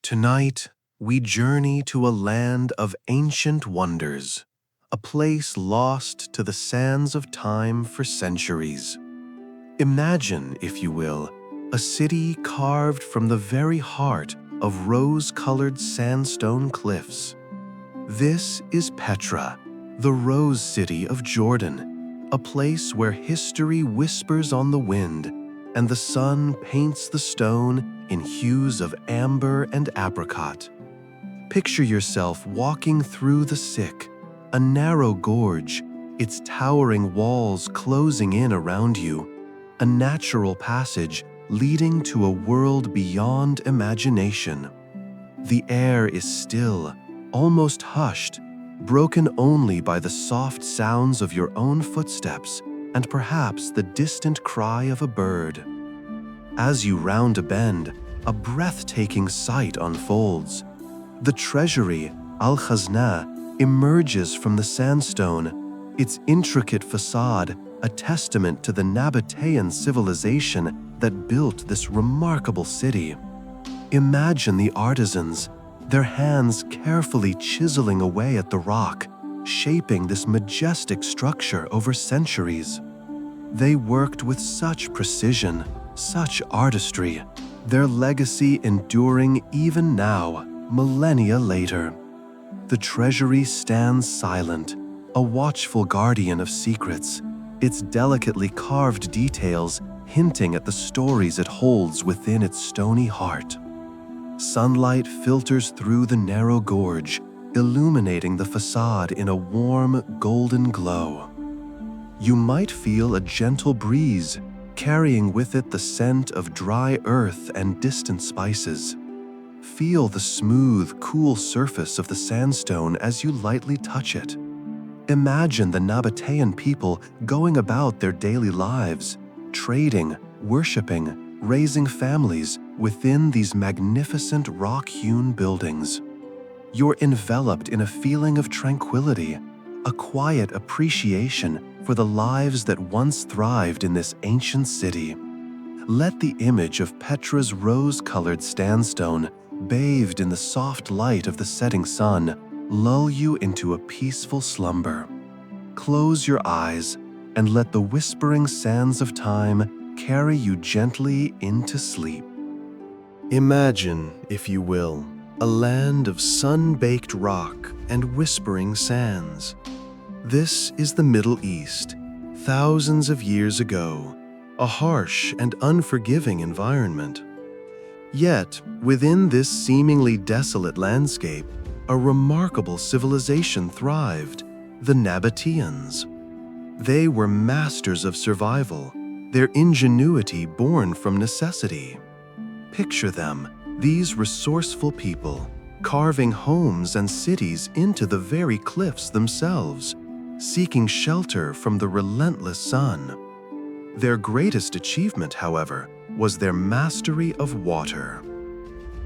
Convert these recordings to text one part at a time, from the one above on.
Tonight, we journey to a land of ancient wonders, a place lost to the sands of time for centuries. Imagine, if you will, a city carved from the very heart of rose-colored sandstone cliffs. This is Petra, the Rose City of Jordan, a place where history whispers on the wind and the sun paints the stone in hues of amber and apricot. Picture yourself walking through the Sick, a narrow gorge, its towering walls closing in around you, a natural passage leading to a world beyond imagination. The air is still, almost hushed, broken only by the soft sounds of your own footsteps and perhaps the distant cry of a bird. As you round a bend, a breathtaking sight unfolds. The Treasury, Al-Khazneh, emerges from the sandstone, its intricate facade a testament to the Nabataean civilization that built this remarkable city. Imagine the artisans, their hands carefully chiseling away at the rock, shaping this majestic structure over centuries. They worked with such precision, such artistry, their legacy enduring even now, millennia later. The Treasury stands silent, a watchful guardian of secrets, its delicately carved details hinting at the stories it holds within its stony heart. Sunlight filters through the narrow gorge, illuminating the facade in a warm, golden glow. You might feel a gentle breeze, carrying with it the scent of dry earth and distant spices. Feel the smooth, cool surface of the sandstone as you lightly touch it. Imagine the Nabataean people going about their daily lives, trading, worshiping, raising families within these magnificent rock-hewn buildings. You're enveloped in a feeling of tranquility, a quiet appreciation for the lives that once thrived in this ancient city. Let the image of Petra's rose-colored sandstone, bathed in the soft light of the setting sun, lull you into a peaceful slumber. Close your eyes and let the whispering sands of time carry you gently into sleep. Imagine, if you will, a land of sun-baked rock and whispering sands. This is the Middle East, thousands of years ago, a harsh and unforgiving environment. Yet, within this seemingly desolate landscape, a remarkable civilization thrived, the Nabataeans. They were masters of survival, their ingenuity born from necessity. Picture them, these resourceful people, carving homes and cities into the very cliffs themselves, seeking shelter from the relentless sun. Their greatest achievement, however, was their mastery of water.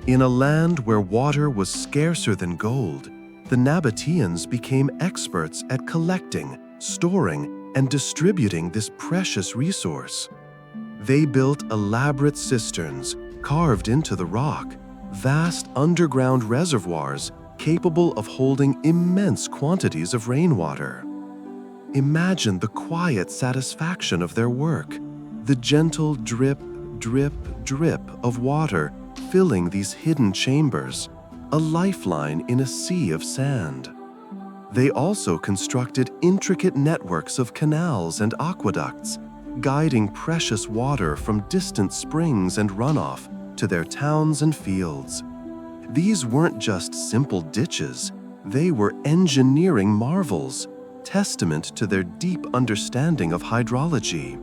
In a land where water was scarcer than gold, the Nabataeans became experts at collecting, storing, and distributing this precious resource. They built elaborate cisterns carved into the rock, vast underground reservoirs capable of holding immense quantities of rainwater. Imagine the quiet satisfaction of their work, the gentle drip, drip, drip of water filling these hidden chambers, a lifeline in a sea of sand. They also constructed intricate networks of canals and aqueducts, guiding precious water from distant springs and runoff to their towns and fields. These weren't just simple ditches, they were engineering marvels, testament to their deep understanding of hydrology.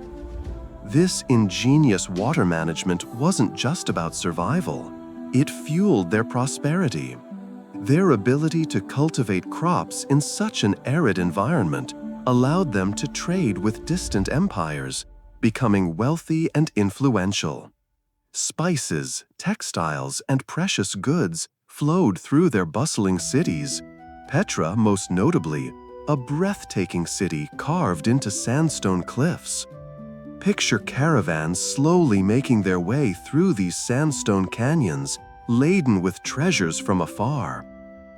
This ingenious water management wasn't just about survival, it fueled their prosperity. Their ability to cultivate crops in such an arid environment allowed them to trade with distant empires, becoming wealthy and influential. Spices, textiles, and precious goods flowed through their bustling cities, Petra most notably, a breathtaking city carved into sandstone cliffs. Picture caravans slowly making their way through these sandstone canyons, laden with treasures from afar,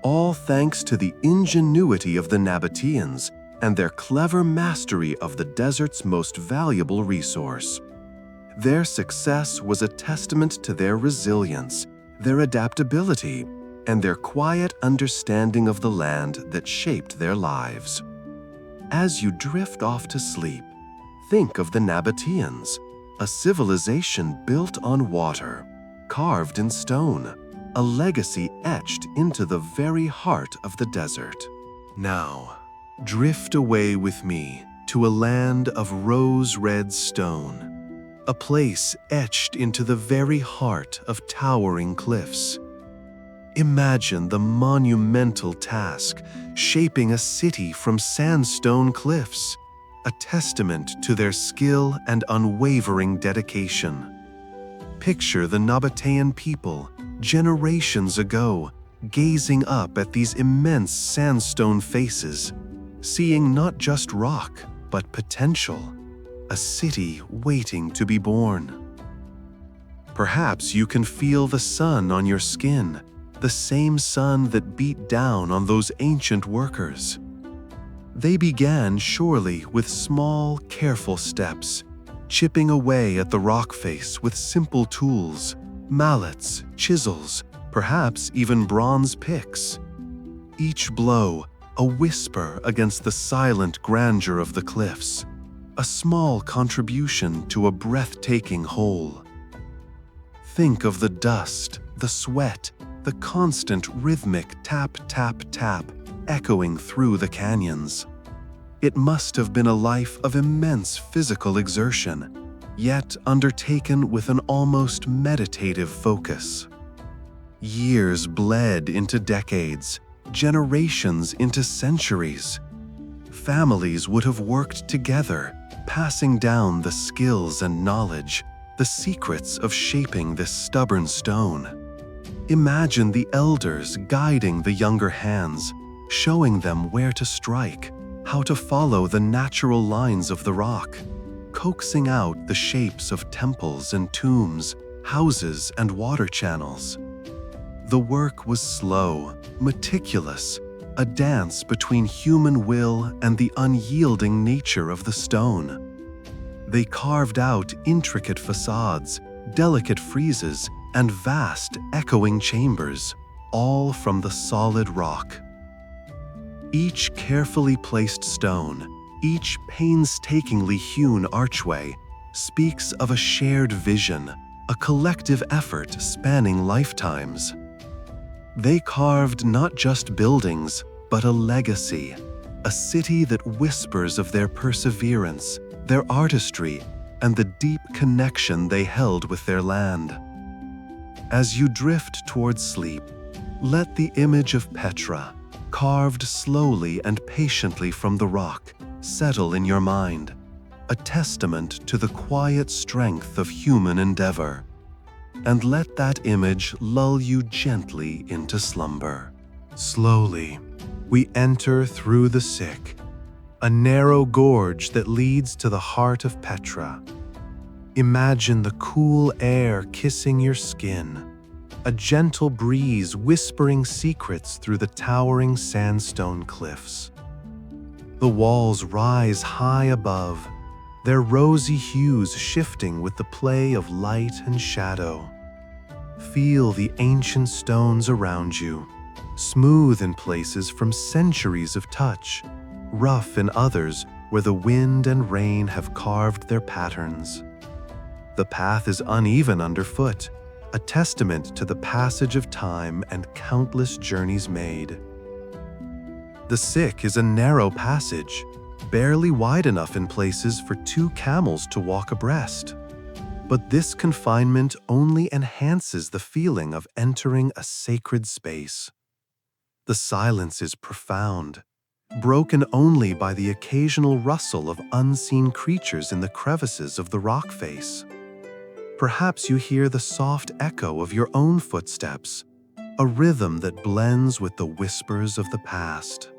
all thanks to the ingenuity of the Nabataeans and their clever mastery of the desert's most valuable resource. Their success was a testament to their resilience, their adaptability, and their quiet understanding of the land that shaped their lives. As you drift off to sleep, think of the Nabataeans, a civilization built on water, carved in stone, a legacy etched into the very heart of the desert. Now, drift away with me to a land of rose-red stone, a place etched into the very heart of towering cliffs. Imagine the monumental task shaping a city from sandstone cliffs, a testament to their skill and unwavering dedication. Picture the Nabataean people, generations ago, gazing up at these immense sandstone faces, seeing not just rock, but potential, a city waiting to be born. Perhaps you can feel the sun on your skin, the same sun that beat down on those ancient workers. They began surely with small, careful steps, chipping away at the rock face with simple tools, mallets, chisels, perhaps even bronze picks. Each blow, a whisper against the silent grandeur of the cliffs, a small contribution to a breathtaking whole. Think of the dust, the sweat, the constant rhythmic tap, tap, tap echoing through the canyons. It must have been a life of immense physical exertion, yet undertaken with an almost meditative focus. Years bled into decades, generations into centuries. Families would have worked together, passing down the skills and knowledge, the secrets of shaping this stubborn stone. Imagine the elders guiding the younger hands, showing them where to strike, how to follow the natural lines of the rock, coaxing out the shapes of temples and tombs, houses and water channels. The work was slow, meticulous, a dance between human will and the unyielding nature of the stone. They carved out intricate facades, delicate friezes, and vast, echoing chambers, all from the solid rock. Each carefully placed stone, each painstakingly hewn archway, speaks of a shared vision, a collective effort spanning lifetimes. They carved not just buildings, but a legacy, a city that whispers of their perseverance, their artistry, and the deep connection they held with their land. As you drift towards sleep, let the image of Petra, carved slowly and patiently from the rock, settle in your mind, a testament to the quiet strength of human endeavor. And let that image lull you gently into slumber. Slowly, we enter through the sick, a narrow gorge that leads to the heart of Petra. Imagine the cool air kissing your skin, a gentle breeze whispering secrets through the towering sandstone cliffs. The walls rise high above, their rosy hues shifting with the play of light and shadow. Feel the ancient stones around you, smooth in places from centuries of touch, rough in others where the wind and rain have carved their patterns. The path is uneven underfoot, a testament to the passage of time and countless journeys made. The sick is a narrow passage, barely wide enough in places for 2 camels to walk abreast. But this confinement only enhances the feeling of entering a sacred space. The silence is profound, broken only by the occasional rustle of unseen creatures in the crevices of the rock face. Perhaps you hear the soft echo of your own footsteps, a rhythm that blends with the whispers of the past.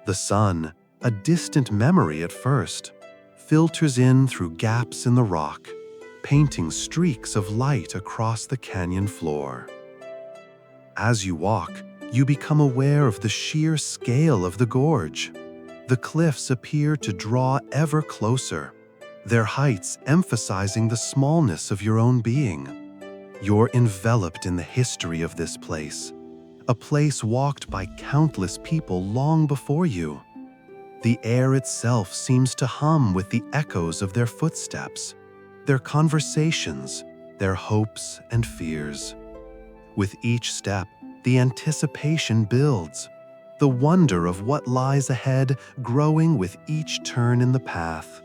The sun, a distant memory at first, filters in through gaps in the rock, painting streaks of light across the canyon floor. As you walk, you become aware of the sheer scale of the gorge. The cliffs appear to draw ever closer, their heights emphasizing the smallness of your own being. You're enveloped in the history of this place, a place walked by countless people long before you. The air itself seems to hum with the echoes of their footsteps, their conversations, their hopes and fears. With each step, the anticipation builds, the wonder of what lies ahead growing with each turn in the path,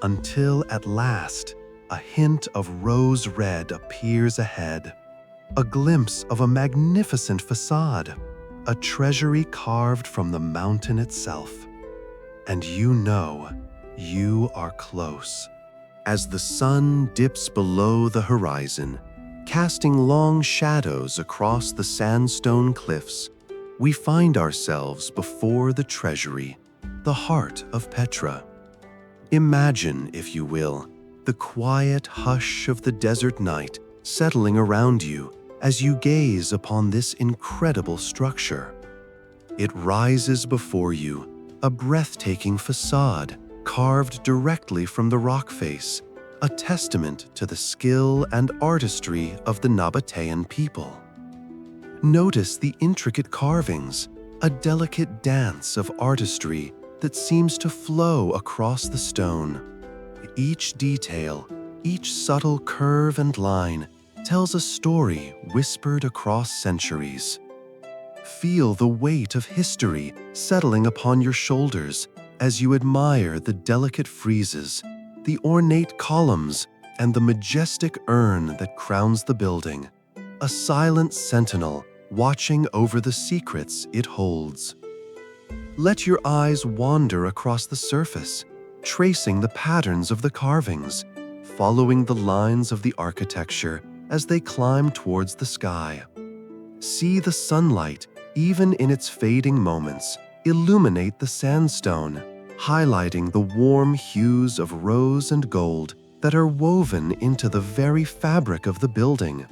until at last, a hint of rose red appears ahead, a glimpse of a magnificent facade, a treasury carved from the mountain itself. And you know you are close. As the sun dips below the horizon, casting long shadows across the sandstone cliffs, we find ourselves before the Treasury, the heart of Petra. Imagine, if you will, the quiet hush of the desert night settling around you as you gaze upon this incredible structure. It rises before you, a breathtaking facade carved directly from the rock face, a testament to the skill and artistry of the Nabataean people. Notice the intricate carvings, a delicate dance of artistry that seems to flow across the stone. Each detail, each subtle curve and line tells a story whispered across centuries. Feel the weight of history settling upon your shoulders as you admire the delicate friezes, the ornate columns, and the majestic urn that crowns the building, a silent sentinel watching over the secrets it holds. Let your eyes wander across the surface, tracing the patterns of the carvings, following the lines of the architecture as they climb towards the sky. See the sunlight, even in its fading moments, illuminate the sandstone, highlighting the warm hues of rose and gold that are woven into the very fabric of the building.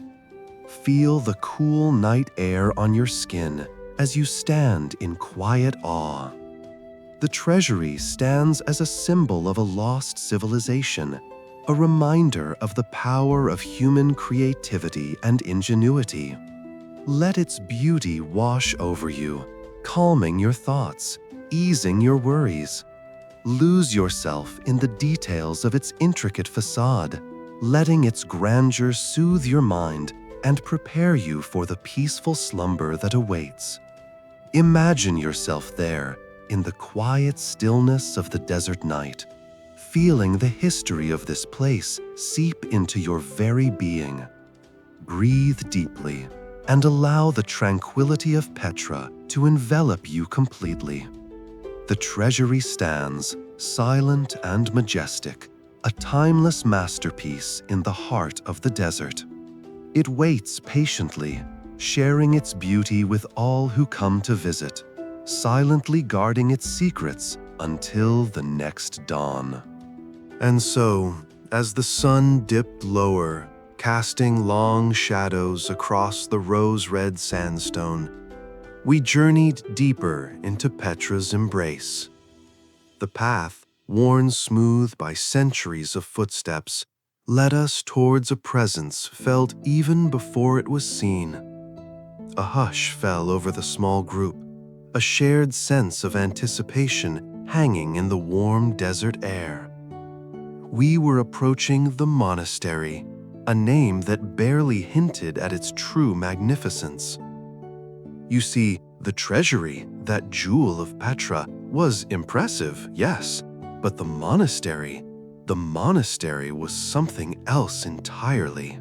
Feel the cool night air on your skin as you stand in quiet awe. The Treasury stands as a symbol of a lost civilization, a reminder of the power of human creativity and ingenuity. Let its beauty wash over you, calming your thoughts, easing your worries. Lose yourself in the details of its intricate facade, letting its grandeur soothe your mind and prepare you for the peaceful slumber that awaits. Imagine yourself there, in the quiet stillness of the desert night, feeling the history of this place seep into your very being. Breathe deeply and allow the tranquility of Petra to envelop you completely. The Treasury stands, silent and majestic, a timeless masterpiece in the heart of the desert. It waits patiently, sharing its beauty with all who come to visit, silently guarding its secrets until the next dawn. And so, as the sun dipped lower, casting long shadows across the rose-red sandstone, we journeyed deeper into Petra's embrace. The path, worn smooth by centuries of footsteps, led us towards a presence felt even before it was seen. A hush fell over the small group, a shared sense of anticipation hanging in the warm desert air. We were approaching the Monastery, a name that barely hinted at its true magnificence. You see, the Treasury, that jewel of Petra, was impressive, yes, but the monastery was something else entirely.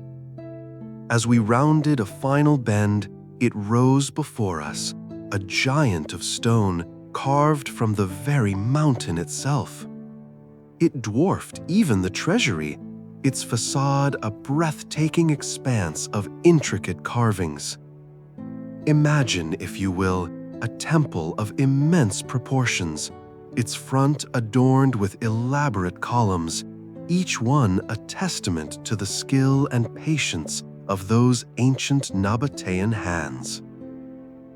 As we rounded a final bend, it rose before us, a giant of stone carved from the very mountain itself. It dwarfed even the Treasury, its facade a breathtaking expanse of intricate carvings. Imagine, if you will, a temple of immense proportions, its front adorned with elaborate columns, each one a testament to the skill and patience of those ancient Nabataean hands.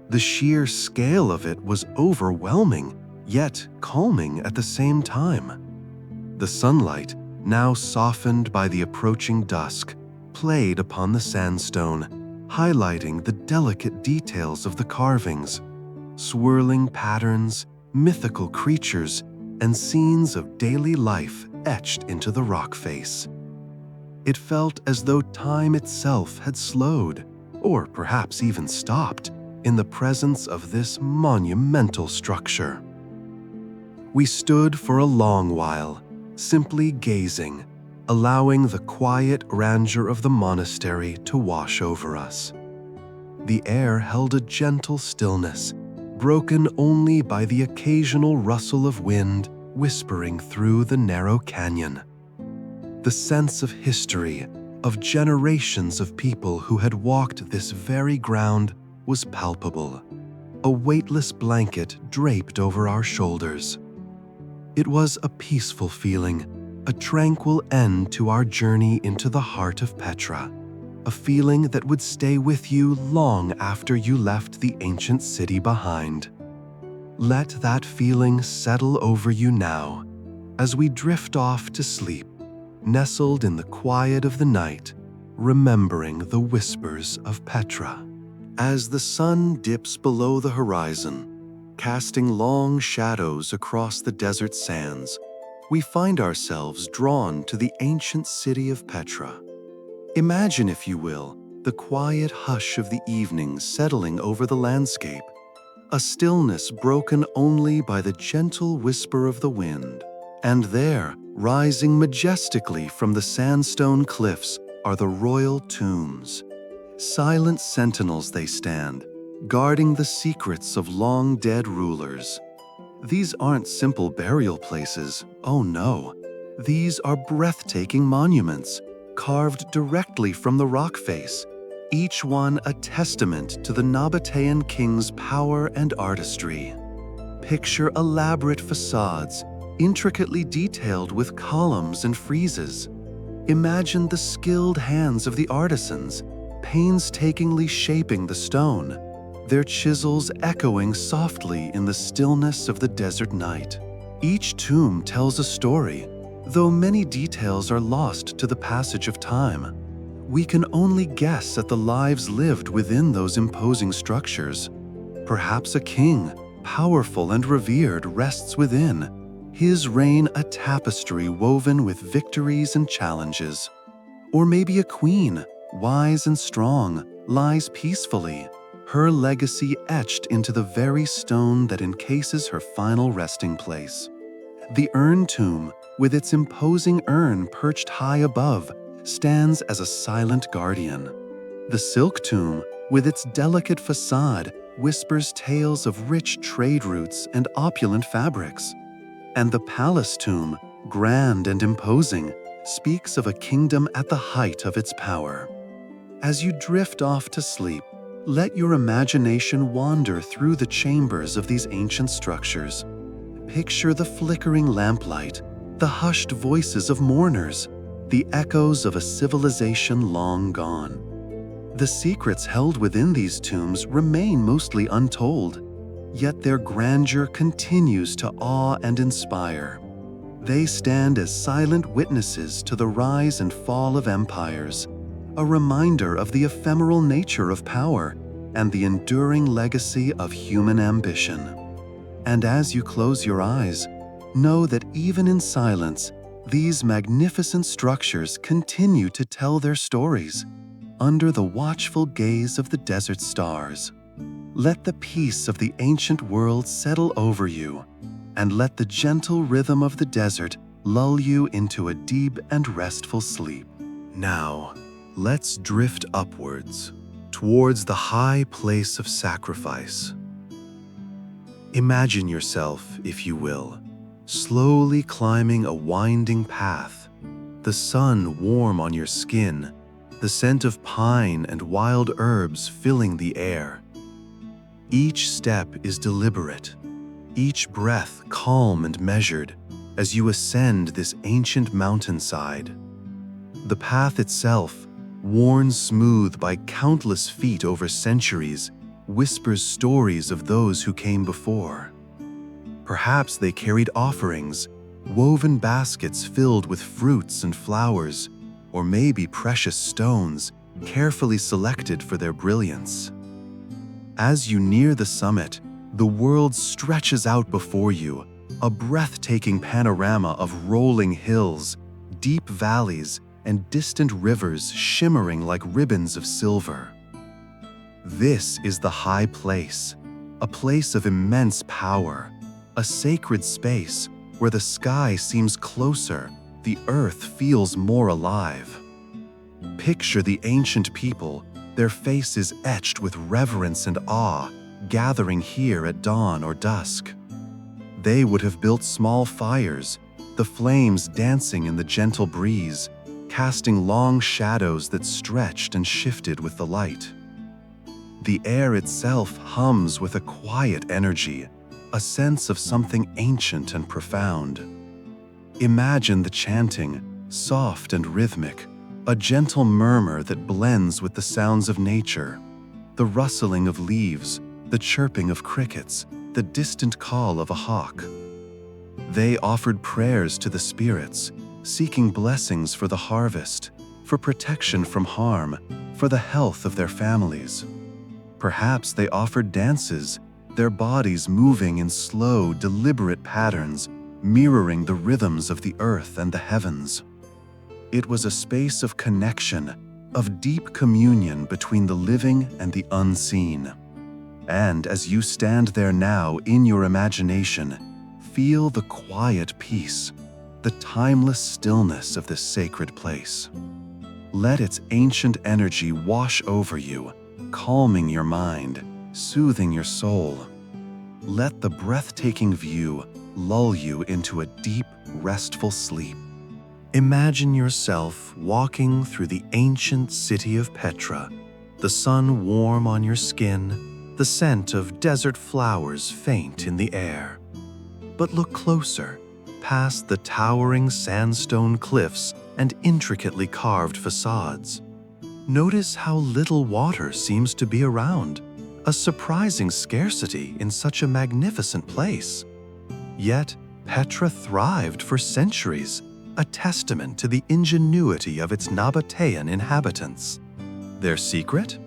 The sheer scale of it was overwhelming, yet calming at the same time. The sunlight, now softened by the approaching dusk, played upon the sandstone, highlighting the delicate details of the carvings, swirling patterns, mythical creatures, and scenes of daily life etched into the rock face. It felt as though time itself had slowed, or perhaps even stopped, in the presence of this monumental structure. We stood for a long while, simply gazing, allowing the quiet grandeur of the monastery to wash over us. The air held a gentle stillness, broken only by the occasional rustle of wind whispering through the narrow canyon. The sense of history, of generations of people who had walked this very ground, was palpable, a weightless blanket draped over our shoulders. It was a peaceful feeling, a tranquil end to our journey into the heart of Petra, a feeling that would stay with you long after you left the ancient city behind. Let that feeling settle over you now, as we drift off to sleep, nestled in the quiet of the night, remembering the whispers of Petra. As the sun dips below the horizon, casting long shadows across the desert sands, we find ourselves drawn to the ancient city of Petra. Imagine, if you will, the quiet hush of the evening settling over the landscape, a stillness broken only by the gentle whisper of the wind. And there, rising majestically from the sandstone cliffs, are the royal tombs. Silent sentinels they stand, guarding the secrets of long-dead rulers. These aren't simple burial places, oh no. These are breathtaking monuments, carved directly from the rock face, each one a testament to the Nabataean king's power and artistry. Picture elaborate facades, intricately detailed with columns and friezes. Imagine the skilled hands of the artisans, painstakingly shaping the stone, their chisels echoing softly in the stillness of the desert night. Each tomb tells a story, though many details are lost to the passage of time. We can only guess at the lives lived within those imposing structures. Perhaps a king, powerful and revered, rests within, his reign a tapestry woven with victories and challenges. Or maybe a queen, wise and strong, lies peacefully, her legacy etched into the very stone that encases her final resting place. The urn tomb, with its imposing urn perched high above, stands as a silent guardian. The silk tomb, with its delicate facade, whispers tales of rich trade routes and opulent fabrics. And the palace tomb, grand and imposing, speaks of a kingdom at the height of its power. As you drift off to sleep, let your imagination wander through the chambers of these ancient structures. Picture the flickering lamplight, the hushed voices of mourners, the echoes of a civilization long gone. The secrets held within these tombs remain mostly untold, yet their grandeur continues to awe and inspire. They stand as silent witnesses to the rise and fall of empires, a reminder of the ephemeral nature of power and the enduring legacy of human ambition. And as you close your eyes, know that even in silence, these magnificent structures continue to tell their stories under the watchful gaze of the desert stars. Let the peace of the ancient world settle over you, and let the gentle rhythm of the desert lull you into a deep and restful sleep. Now, let's drift upwards, towards the high place of sacrifice. Imagine yourself, if you will, slowly climbing a winding path, the sun warm on your skin, the scent of pine and wild herbs filling the air. Each step is deliberate, each breath calm and measured as you ascend this ancient mountainside. The path itself, worn smooth by countless feet over centuries, whispers stories of those who came before. Perhaps they carried offerings, woven baskets filled with fruits and flowers, or maybe precious stones, carefully selected for their brilliance. As you near the summit, the world stretches out before you, a breathtaking panorama of rolling hills, deep valleys, and distant rivers shimmering like ribbons of silver. This is the high place, a place of immense power, a sacred space where the sky seems closer, the earth feels more alive. Picture the ancient people, their faces etched with reverence and awe, gathering here at dawn or dusk. They would have built small fires, the flames dancing in the gentle breeze, casting long shadows that stretched and shifted with the light. The air itself hums with a quiet energy, a sense of something ancient and profound. Imagine the chanting, soft and rhythmic, a gentle murmur that blends with the sounds of nature, the rustling of leaves, the chirping of crickets, the distant call of a hawk. They offered prayers to the spirits, seeking blessings for the harvest, for protection from harm, for the health of their families. Perhaps they offered dances, their bodies moving in slow, deliberate patterns, mirroring the rhythms of the earth and the heavens. It was a space of connection, of deep communion between the living and the unseen. And as you stand there now in your imagination, feel the quiet peace, the timeless stillness of this sacred place. Let its ancient energy wash over you, calming your mind, soothing your soul. Let the breathtaking view lull you into a deep, restful sleep. Imagine yourself walking through the ancient city of Petra, the sun warm on your skin, the scent of desert flowers faint in the air. But look closer, past the towering sandstone cliffs and intricately carved facades. Notice how little water seems to be around, a surprising scarcity in such a magnificent place. Yet, Petra thrived for centuries, a testament to the ingenuity of its Nabataean inhabitants. Their secret?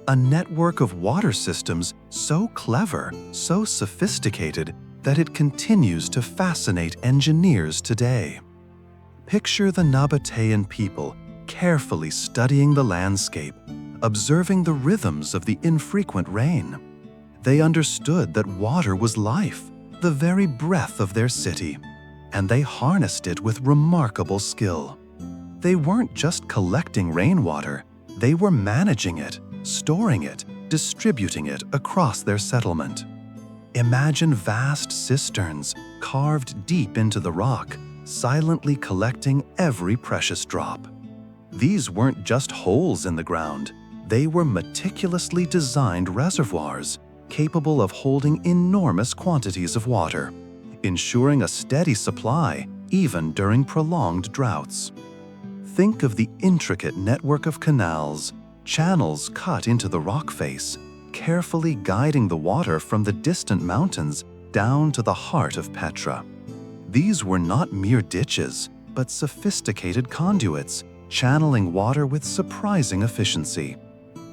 A network of water systems so clever, so sophisticated, that it continues to fascinate engineers today. Picture the Nabataean people carefully studying the landscape, observing the rhythms of the infrequent rain. They understood that water was life, the very breath of their city, and they harnessed it with remarkable skill. They weren't just collecting rainwater, they were managing it, storing it, distributing it across their settlement. Imagine vast cisterns carved deep into the rock, silently collecting every precious drop. These weren't just holes in the ground, they were meticulously designed reservoirs capable of holding enormous quantities of water, ensuring a steady supply even during prolonged droughts. Think of the intricate network of canals, channels cut into the rock face, carefully guiding the water from the distant mountains down to the heart of Petra. These were not mere ditches, but sophisticated conduits, channeling water with surprising efficiency.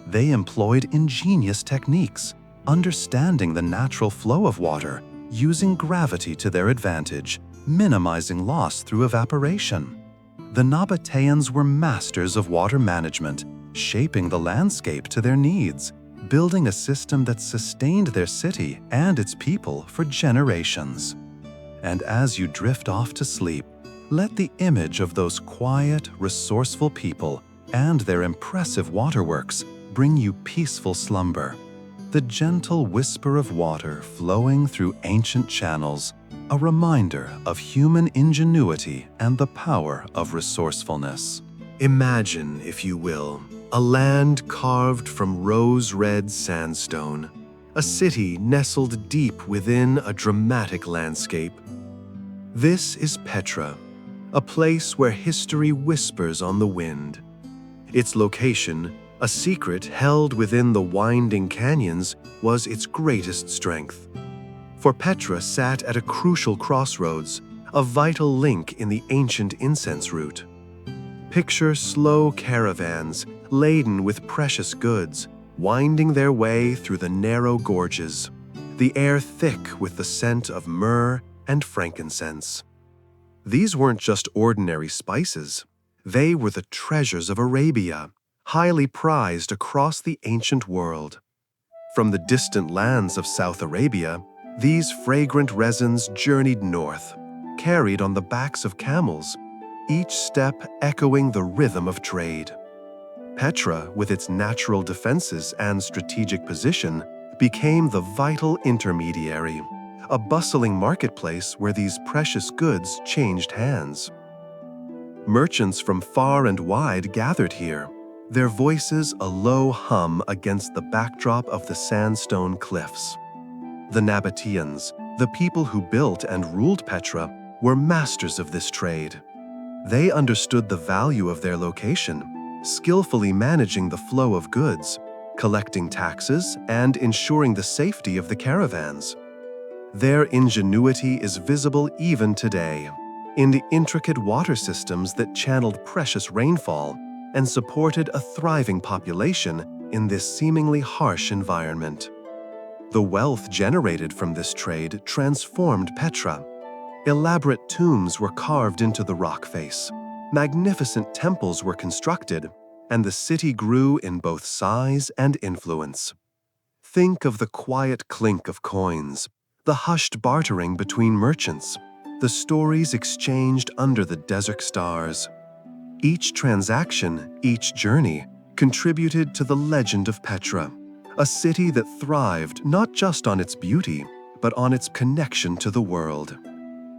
They employed ingenious techniques, understanding the natural flow of water, using gravity to their advantage, minimizing loss through evaporation. The Nabataeans were masters of water management, shaping the landscape to their needs, building a system that sustained their city and its people for generations. And as you drift off to sleep, let the image of those quiet, resourceful people and their impressive waterworks bring you peaceful slumber. The gentle whisper of water flowing through ancient channels, a reminder of human ingenuity and the power of resourcefulness. Imagine, if you will, a land carved from rose-red sandstone, a city nestled deep within a dramatic landscape. This is Petra, a place where history whispers on the wind. Its location, A secret held within the winding canyons was its greatest strength. For Petra sat at a crucial crossroads, a vital link in the ancient incense route. Picture slow caravans laden with precious goods, winding their way through the narrow gorges, the air thick with the scent of myrrh and frankincense. These weren't just ordinary spices. They were the treasures of Arabia, highly prized across the ancient world. From the distant lands of South Arabia, these fragrant resins journeyed north, carried on the backs of camels, each step echoing the rhythm of trade. Petra, with its natural defenses and strategic position, became the vital intermediary, a bustling marketplace where these precious goods changed hands. Merchants from far and wide gathered here, their voices a low hum against the backdrop of the sandstone cliffs. The Nabataeans, the people who built and ruled Petra, were masters of this trade. They understood the value of their location, skillfully managing the flow of goods, collecting taxes, and ensuring the safety of the caravans. Their ingenuity is visible even today, in the intricate water systems that channeled precious rainfall and supported a thriving population in this seemingly harsh environment. The wealth generated from this trade transformed Petra. Elaborate tombs were carved into the rock face, magnificent temples were constructed, and the city grew in both size and influence. Think of the quiet clink of coins, the hushed bartering between merchants, the stories exchanged under the desert stars. Each transaction, each journey, contributed to the legend of Petra, a city that thrived not just on its beauty, but on its connection to the world.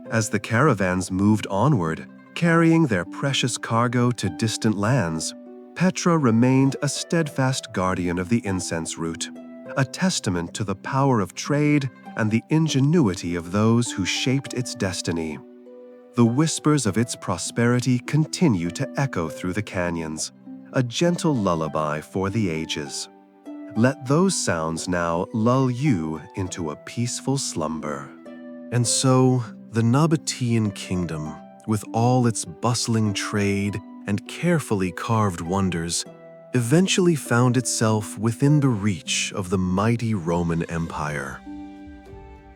As the caravans moved onward, carrying their precious cargo to distant lands, Petra remained a steadfast guardian of the incense route, a testament to the power of trade and the ingenuity of those who shaped its destiny. The whispers of its prosperity continue to echo through the canyons, a gentle lullaby for the ages. Let those sounds now lull you into a peaceful slumber. And so, the Nabataean kingdom, with all its bustling trade and carefully carved wonders, eventually found itself within the reach of the mighty Roman Empire.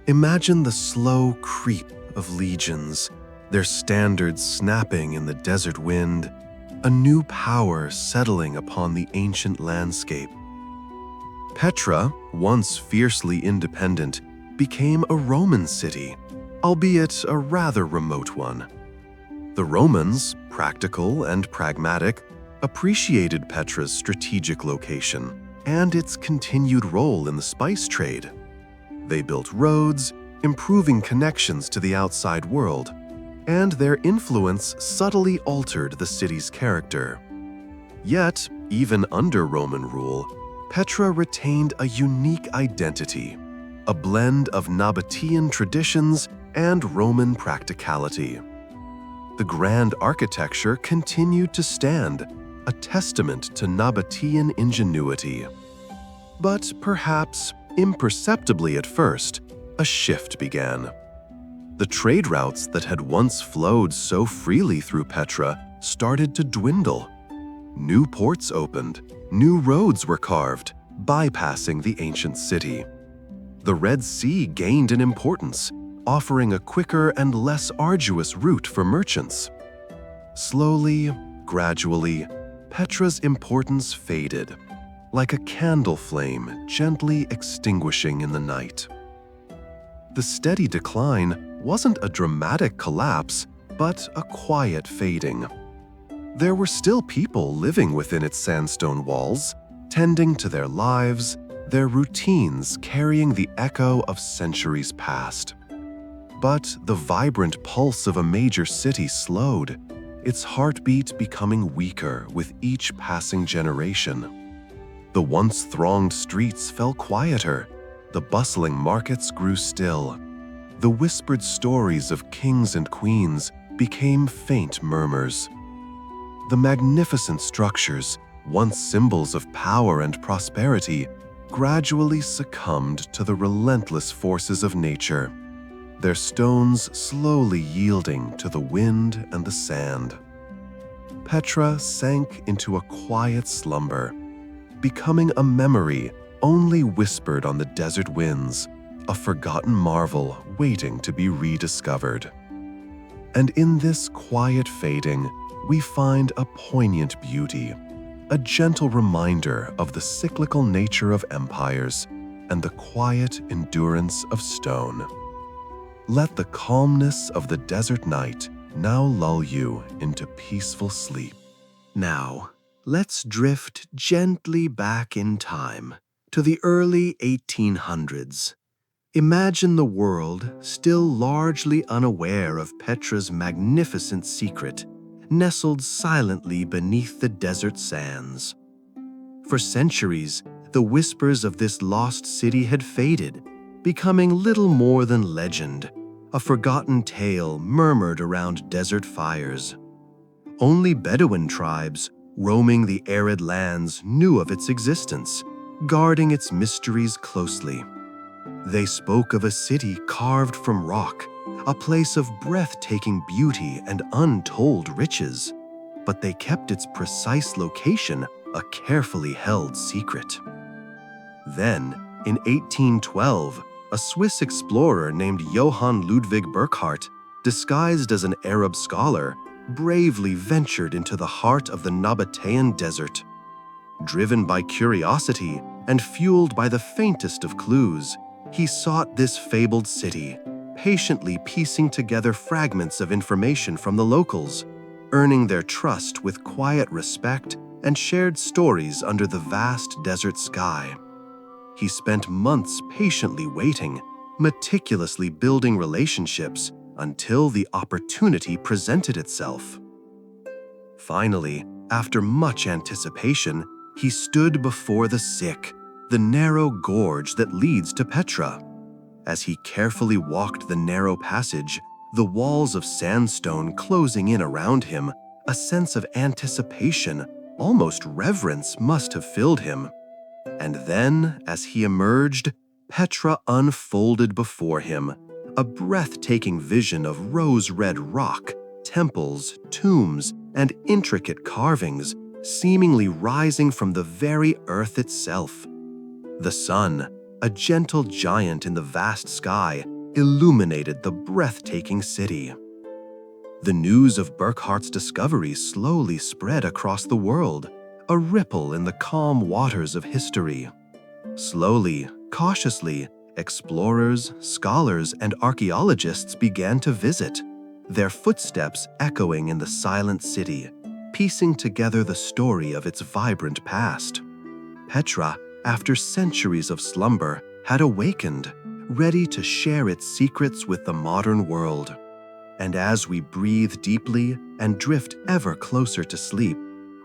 Imagine the slow creep of legions, their standards snapping in the desert wind, a new power settling upon the ancient landscape. Petra, once fiercely independent, became a Roman city, albeit a rather remote one. The Romans, practical and pragmatic, appreciated Petra's strategic location and its continued role in the spice trade. They built roads, improving connections to the outside world, and their influence subtly altered the city's character. Yet, even under Roman rule, Petra retained a unique identity, a blend of Nabataean traditions and Roman practicality. The grand architecture continued to stand, a testament to Nabataean ingenuity. But perhaps imperceptibly at first, a shift began. The trade routes that had once flowed so freely through Petra started to dwindle. New ports opened, new roads were carved, bypassing the ancient city. The Red Sea gained in importance, offering a quicker and less arduous route for merchants. Slowly, gradually, Petra's importance faded, like a candle flame gently extinguishing in the night. The steady decline wasn't a dramatic collapse, but a quiet fading. There were still people living within its sandstone walls, tending to their lives, their routines carrying the echo of centuries past. But the vibrant pulse of a major city slowed, its heartbeat becoming weaker with each passing generation. The once thronged streets fell quieter, the bustling markets grew still. The whispered stories of kings and queens became faint murmurs. The magnificent structures, once symbols of power and prosperity, gradually succumbed to the relentless forces of nature, their stones slowly yielding to the wind and the sand. Petra sank into a quiet slumber, becoming a memory only whispered on the desert winds, a forgotten marvel waiting to be rediscovered. And in this quiet fading, we find a poignant beauty, a gentle reminder of the cyclical nature of empires and the quiet endurance of stone. Let the calmness of the desert night now lull you into peaceful sleep. Now, let's drift gently back in time to the early 1800s. Imagine the world still largely unaware of Petra's magnificent secret, nestled silently beneath the desert sands. For centuries, the whispers of this lost city had faded, becoming little more than legend, a forgotten tale murmured around desert fires. Only Bedouin tribes, roaming the arid lands, knew of its existence, guarding its mysteries closely. They spoke of a city carved from rock, a place of breathtaking beauty and untold riches, but they kept its precise location a carefully held secret. Then, in 1812, a Swiss explorer named Johann Ludwig Burckhardt, disguised as an Arab scholar, bravely ventured into the heart of the Nabataean desert. Driven by curiosity and fueled by the faintest of clues, he sought this fabled city, patiently piecing together fragments of information from the locals, earning their trust with quiet respect and shared stories under the vast desert sky. He spent months patiently waiting, meticulously building relationships until the opportunity presented itself. Finally, after much anticipation, he stood before the sick, the narrow gorge that leads to Petra. As he carefully walked the narrow passage, the walls of sandstone closing in around him, a sense of anticipation, almost reverence, must have filled him. And then, as he emerged, Petra unfolded before him, a breathtaking vision of rose-red rock, temples, tombs, and intricate carvings, seemingly rising from the very earth itself. The sun, a gentle giant in the vast sky, illuminated the breathtaking city. The news of Burckhardt's discovery slowly spread across the world, a ripple in the calm waters of history. Slowly, cautiously, explorers, scholars, and archaeologists began to visit, their footsteps echoing in the silent city, piecing together the story of its vibrant past. Petra, after centuries of slumber, had awakened, ready to share its secrets with the modern world. And as we breathe deeply and drift ever closer to sleep,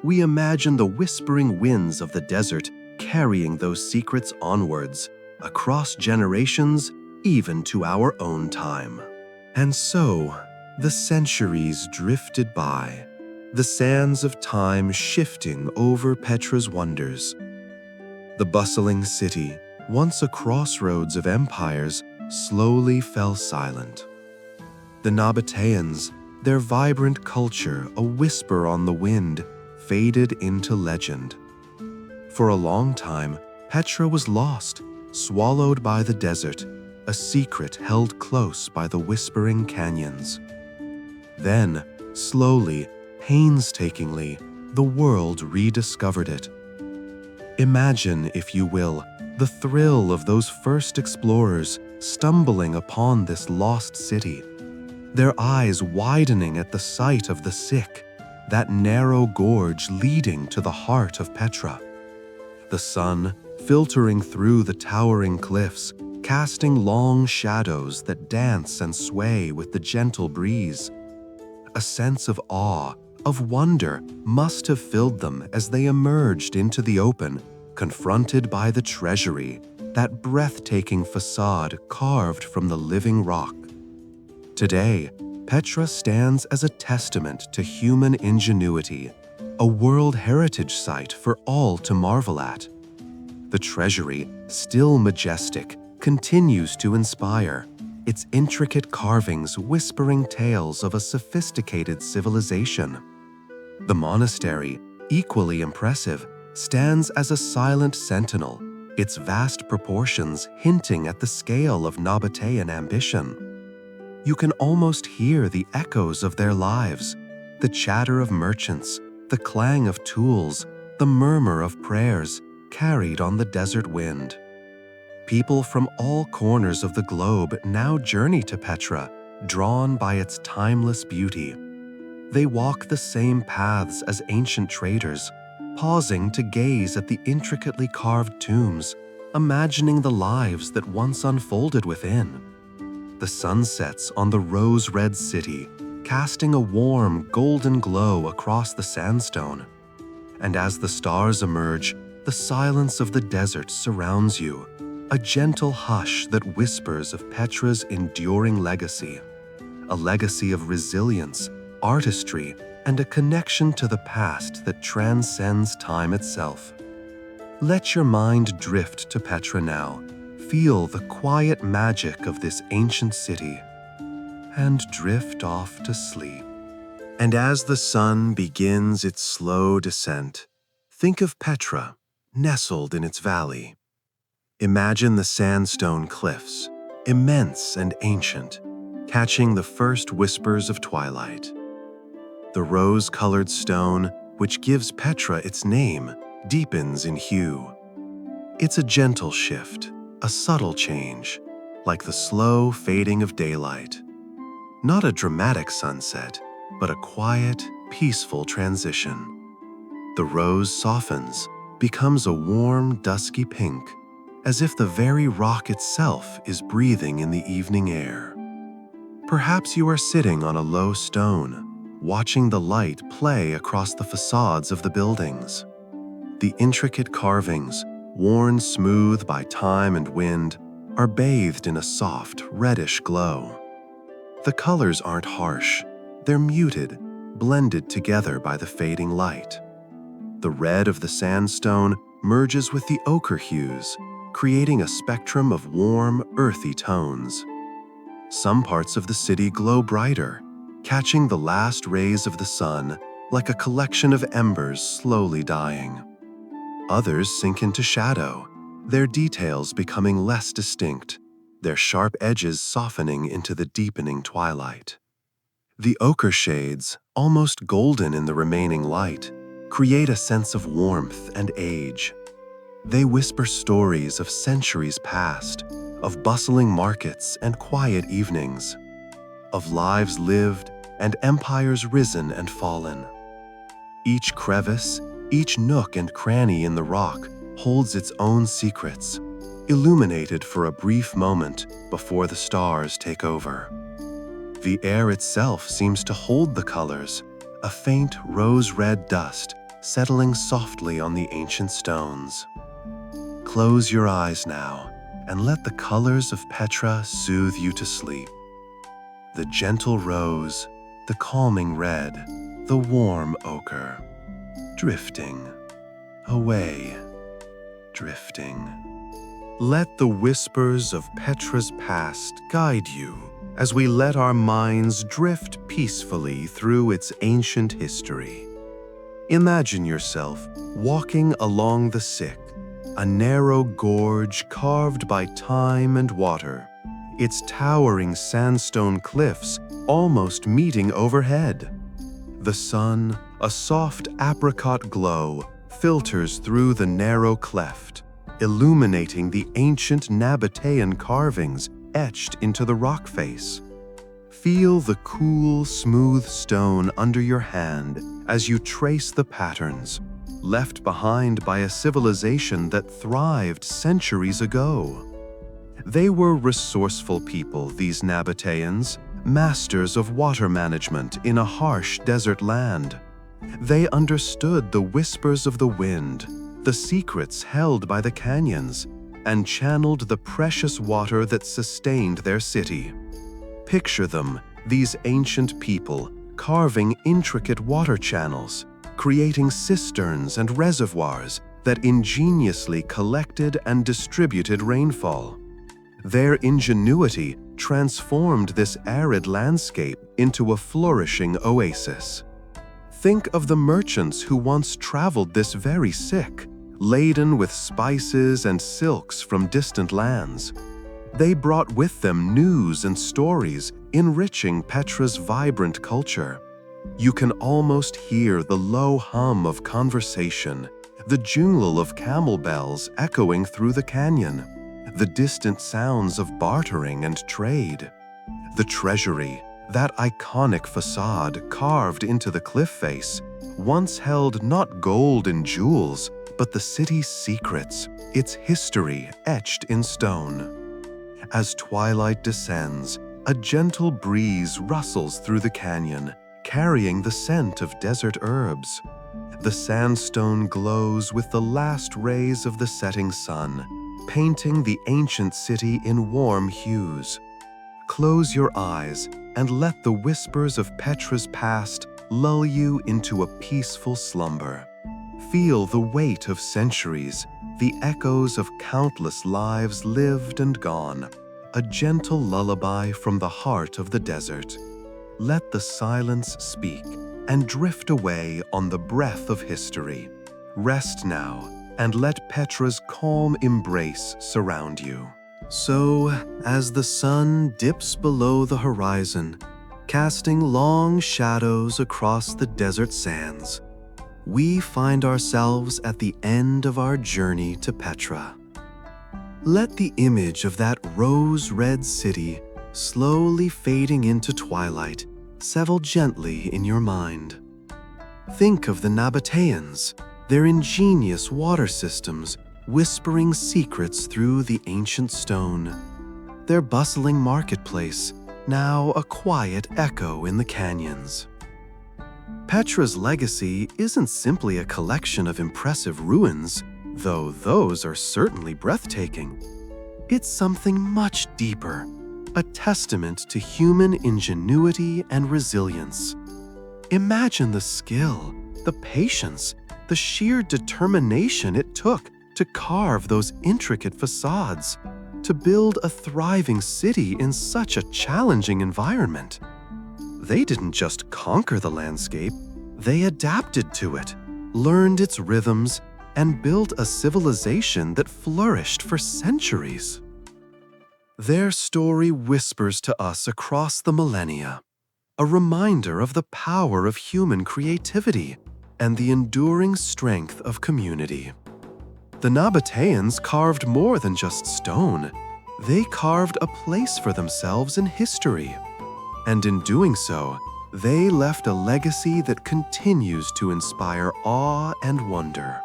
we imagine the whispering winds of the desert carrying those secrets onwards, across generations, even to our own time. And so, the centuries drifted by, the sands of time shifting over Petra's wonders. The bustling city, once a crossroads of empires, slowly fell silent. The Nabataeans, their vibrant culture a whisper on the wind, faded into legend. For a long time, Petra was lost, swallowed by the desert, a secret held close by the whispering canyons. Then, slowly, painstakingly, the world rediscovered it. Imagine, if you will, the thrill of those first explorers stumbling upon this lost city, their eyes widening at the sight of the sick, that narrow gorge leading to the heart of Petra. The sun, filtering through the towering cliffs, casting long shadows that dance and sway with the gentle breeze. A sense of awe, of wonder, must have filled them as they emerged into the open, confronted by the Treasury, that breathtaking facade carved from the living rock. Today, Petra stands as a testament to human ingenuity, a World Heritage Site for all to marvel at. The Treasury, still majestic, continues to inspire, its intricate carvings whispering tales of a sophisticated civilization. The Monastery, equally impressive, stands as a silent sentinel, its vast proportions hinting at the scale of Nabataean ambition. You can almost hear the echoes of their lives, the chatter of merchants, the clang of tools, the murmur of prayers carried on the desert wind. People from all corners of the globe now journey to Petra, drawn by its timeless beauty. They walk the same paths as ancient traders, pausing to gaze at the intricately carved tombs, imagining the lives that once unfolded within. The sun sets on the rose-red city, casting a warm, golden glow across the sandstone. And as the stars emerge, the silence of the desert surrounds you, a gentle hush that whispers of Petra's enduring legacy, a legacy of resilience, artistry, and a connection to the past that transcends time itself. Let your mind drift to Petra now. Feel the quiet magic of this ancient city, and drift off to sleep. And as the sun begins its slow descent, think of Petra, nestled in its valley. Imagine the sandstone cliffs, immense and ancient, catching the first whispers of twilight. The rose-colored stone, which gives Petra its name, deepens in hue. It's a gentle shift, a subtle change, like the slow fading of daylight. Not a dramatic sunset, but a quiet, peaceful transition. The rose softens, becomes a warm, dusky pink, as if the very rock itself is breathing in the evening air. Perhaps you are sitting on a low stone, watching the light play across the facades of the buildings. The intricate carvings, worn smooth by time and wind, are bathed in a soft, reddish glow. The colors aren't harsh, they're muted, blended together by the fading light. The red of the sandstone merges with the ochre hues, creating a spectrum of warm, earthy tones. Some parts of the city glow brighter, catching the last rays of the sun like a collection of embers slowly dying. Others sink into shadow, their details becoming less distinct, their sharp edges softening into the deepening twilight. The ochre shades, almost golden in the remaining light, create a sense of warmth and age. They whisper stories of centuries past, of bustling markets and quiet evenings, of lives lived and empires risen and fallen. Each crevice, each nook and cranny in the rock holds its own secrets, illuminated for a brief moment before the stars take over. The air itself seems to hold the colors, a faint rose-red dust settling softly on the ancient stones. Close your eyes now and let the colors of Petra soothe you to sleep. The gentle rose, the calming red, the warm ochre. Drifting, away, drifting. Let the whispers of Petra's past guide you as we let our minds drift peacefully through its ancient history. Imagine yourself walking along the Sick, a narrow gorge carved by time and water, its towering sandstone cliffs almost meeting overhead. The sun, a soft apricot glow, filters through the narrow cleft, illuminating the ancient Nabataean carvings etched into the rock face. Feel the cool, smooth stone under your hand as you trace the patterns, left behind by a civilization that thrived centuries ago. They were resourceful people, these Nabataeans, masters of water management in a harsh desert land. They understood the whispers of the wind, the secrets held by the canyons, and channeled the precious water that sustained their city. Picture them, these ancient people, carving intricate water channels, creating cisterns and reservoirs that ingeniously collected and distributed rainfall. Their ingenuity transformed this arid landscape into a flourishing oasis. Think of the merchants who once traveled this very sick, laden with spices and silks from distant lands. They brought with them news and stories, enriching Petra's vibrant culture. You can almost hear the low hum of conversation, the jingle of camel bells echoing through the canyon, the distant sounds of bartering and trade. The Treasury, that iconic facade carved into the cliff face, once held not gold and jewels, but the city's secrets, its history etched in stone. As twilight descends, a gentle breeze rustles through the canyon, carrying the scent of desert herbs. The sandstone glows with the last rays of the setting sun, painting the ancient city in warm hues. Close your eyes and let the whispers of Petra's past lull you into a peaceful slumber. Feel the weight of centuries, the echoes of countless lives lived and gone, a gentle lullaby from the heart of the desert. Let the silence speak and drift away on the breath of history. Rest now and let Petra's calm embrace surround you. So, as the sun dips below the horizon, casting long shadows across the desert sands, we find ourselves at the end of our journey to Petra. Let the image of that rose-red city slowly fading into twilight settle gently in your mind. Think of the Nabataeans, their ingenious water systems whispering secrets through the ancient stone, their bustling marketplace now a quiet echo in the canyons. Petra's legacy isn't simply a collection of impressive ruins, though those are certainly breathtaking. It's something much deeper, a testament to human ingenuity and resilience. Imagine the skill, the patience, the sheer determination it took to carve those intricate facades, to build a thriving city in such a challenging environment. They didn't just conquer the landscape, they adapted to it, learned its rhythms, and built a civilization that flourished for centuries. Their story whispers to us across the millennia, a reminder of the power of human creativity and the enduring strength of community. The Nabataeans carved more than just stone. They carved a place for themselves in history. And in doing so, they left a legacy that continues to inspire awe and wonder.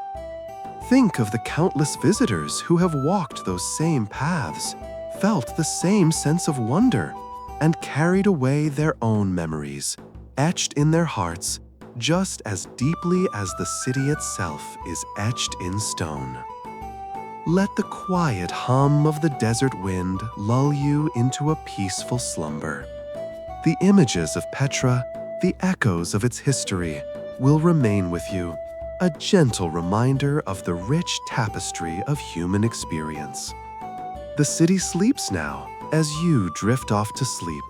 Think of the countless visitors who have walked those same paths, felt the same sense of wonder, and carried away their own memories, etched in their hearts just as deeply as the city itself is etched in stone. Let the quiet hum of the desert wind lull you into a peaceful slumber. The images of Petra, the echoes of its history, will remain with you, a gentle reminder of the rich tapestry of human experience. The city sleeps now as you drift off to sleep,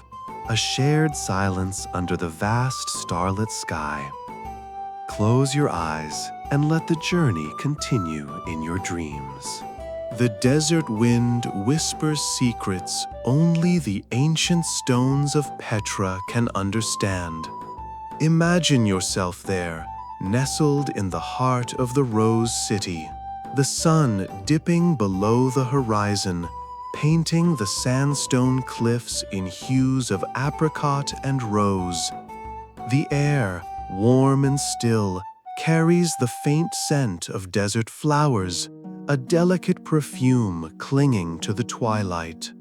a shared silence under the vast starlit sky. Close your eyes and let the journey continue in your dreams. The desert wind whispers secrets only the ancient stones of Petra can understand. Imagine yourself there, nestled in the heart of the Rose City, the sun dipping below the horizon, painting the sandstone cliffs in hues of apricot and rose. The air, warm and still, carries the faint scent of desert flowers, a delicate perfume clinging to the twilight.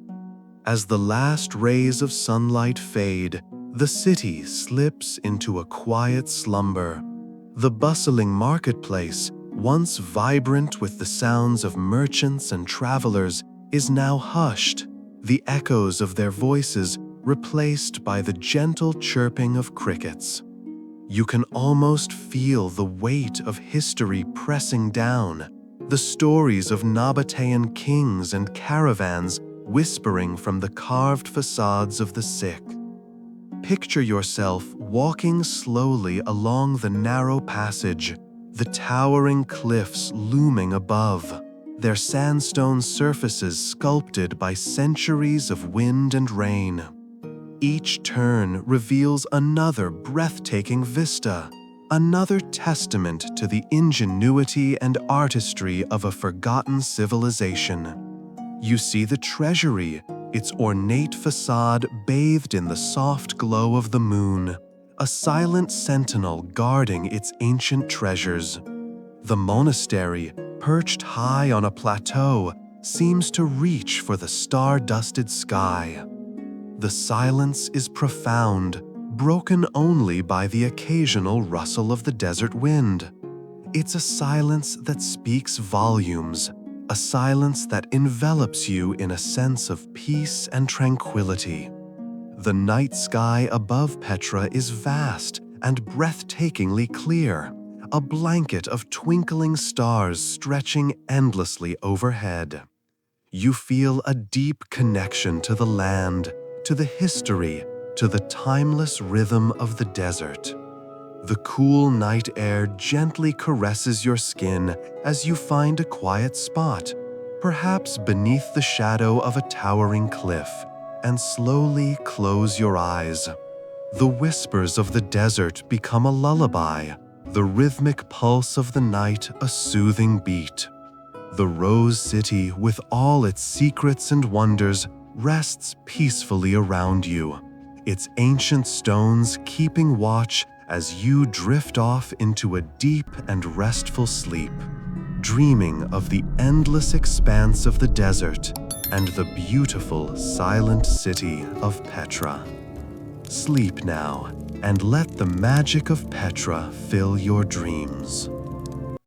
As the last rays of sunlight fade, the city slips into a quiet slumber. The bustling marketplace, once vibrant with the sounds of merchants and travelers, is now hushed, the echoes of their voices replaced by the gentle chirping of crickets. You can almost feel the weight of history pressing down, the stories of Nabataean kings and caravans whispering from the carved facades of the sick. Picture yourself walking slowly along the narrow passage, the towering cliffs looming above, their sandstone surfaces sculpted by centuries of wind and rain. Each turn reveals another breathtaking vista, another testament to the ingenuity and artistry of a forgotten civilization. You see the Treasury, its ornate facade bathed in the soft glow of the moon, a silent sentinel guarding its ancient treasures. The Monastery, perched high on a plateau, seems to reach for the star-dusted sky. The silence is profound, broken only by the occasional rustle of the desert wind. It's a silence that speaks volumes, a silence that envelops you in a sense of peace and tranquility. The night sky above Petra is vast and breathtakingly clear, a blanket of twinkling stars stretching endlessly overhead. You feel a deep connection to the land, to the history, to the timeless rhythm of the desert. The cool night air gently caresses your skin as you find a quiet spot, perhaps beneath the shadow of a towering cliff, and slowly close your eyes. The whispers of the desert become a lullaby, the rhythmic pulse of the night a soothing beat. The Rose City, with all its secrets and wonders, rests peacefully around you, its ancient stones keeping watch as you drift off into a deep and restful sleep, dreaming of the endless expanse of the desert and the beautiful, silent city of Petra. Sleep now, and let the magic of Petra fill your dreams.